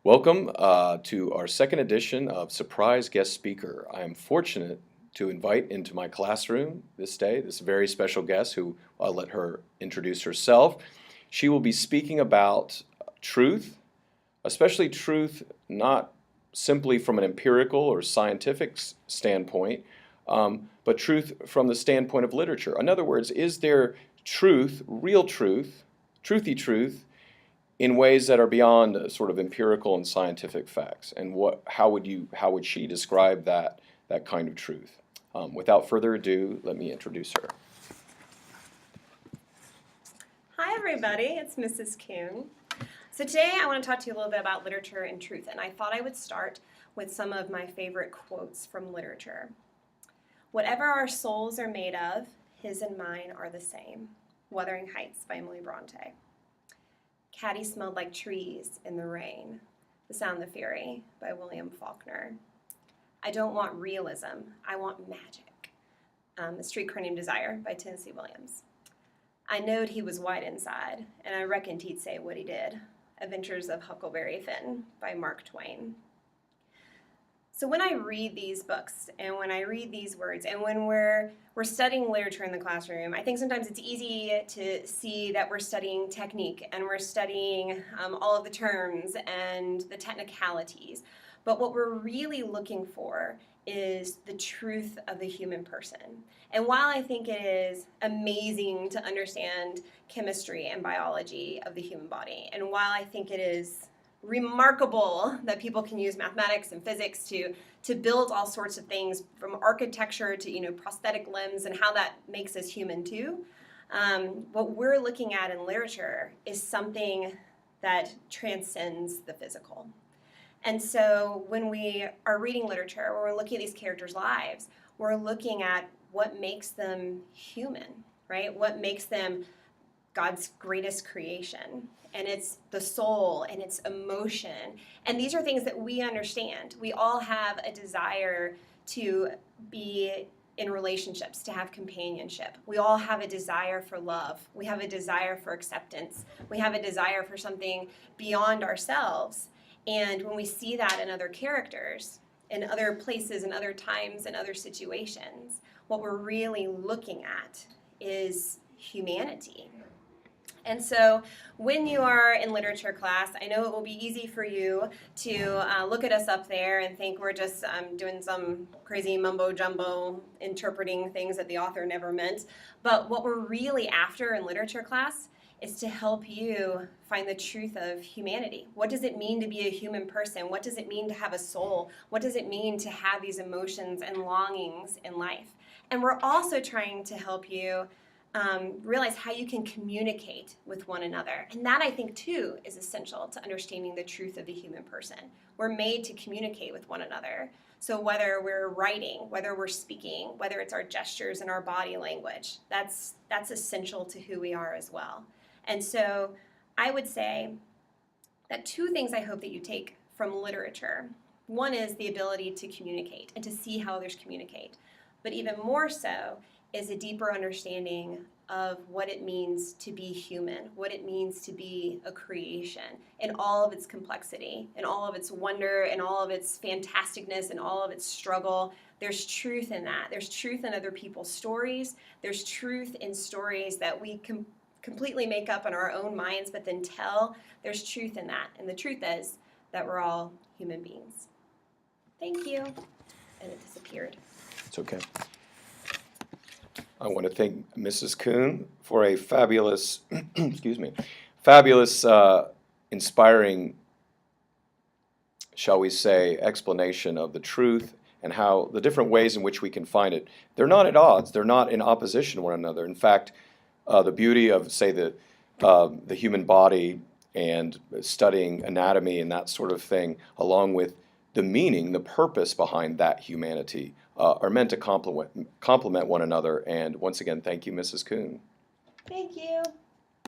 Welcome to our second edition of Surprise Guest Speaker. I am fortunate to invite into my classroom this day this very special guest who I'll let her introduce herself. She will be speaking about truth, especially truth not simply from an empirical or scientific standpoint, but truth from the standpoint of literature. In other words, is there truth, real truth, truthy truth, in ways that are beyond sort of empirical and scientific facts? And how would she describe that kind of truth? Without further ado, let me introduce her. Hi everybody, it's Mrs. Kuhn. So today I want to talk to you a little bit about literature and truth, and I thought I would start with some of my favorite quotes from literature. "Whatever our souls are made of, his and mine are the same." Wuthering Heights by Emily Bronte. "Caddy smelled like trees in the rain." The Sound of the Fury by William Faulkner. "I don't want realism, I want magic." The Streetcar Named Desire by Tennessee Williams. "I knowed he was white inside, and I reckoned he'd say what he did." Adventures of Huckleberry Finn by Mark Twain. So when I read these books and when I read these words and when we're studying literature in the classroom, I think sometimes it's easy to see that we're studying technique and we're studying all of the terms and the technicalities. But what we're really looking for is the truth of the human person. And while I think it is amazing to understand chemistry and biology of the human body, and while I think it is remarkable that people can use mathematics and physics to build all sorts of things, from architecture to prosthetic limbs and how that makes us human too, what we're looking at in literature is something that transcends the physical. And so when we are reading literature, when we're looking at these characters' lives, we're looking at what makes them human, right? What makes them God's greatest creation. And it's the soul and it's emotion. And these are things that we understand. We all have a desire to be in relationships, to have companionship. We all have a desire for love. We have a desire for acceptance. We have a desire for something beyond ourselves. And when we see that in other characters, in other places, in other times, in other situations, what we're really looking at is humanity. And so when you are in literature class, I know it will be easy for you to look at us up there and think we're just doing some crazy mumbo-jumbo, interpreting things that the author never meant. But what we're really after in literature class is to help you find the truth of humanity. What does it mean to be a human person? What does it mean to have a soul? What does it mean to have these emotions and longings in life? And we're also trying to help you realize how you can communicate with one another. And that, I think, too, is essential to understanding the truth of the human person. We're made to communicate with one another. So whether we're writing, whether we're speaking, whether it's our gestures and our body language, that's essential to who we are as well. And so I would say that two things I hope that you take from literature. One is the ability to communicate and to see how others communicate. But even more so is a deeper understanding of what it means to be human, what it means to be a creation in all of its complexity, in all of its wonder, in all of its fantasticness, in all of its struggle. There's truth in that. There's truth in other people's stories. There's truth in stories that we completely make up in our own minds but then tell. There's truth in that. And the truth is that we're all human beings. Thank you. And it disappeared. It's okay. I want to thank Mrs. Kuhn for a fabulous, fabulous, inspiring, shall we say, explanation of the truth and how the different ways in which we can find it. They're not at odds. They're not in opposition to one another. In fact, the beauty of, say, the human body and studying anatomy and that sort of thing, along with the meaning, the purpose behind that humanity, are meant to complement one another. And once again, thank you, Mrs. Kuhn. Thank you.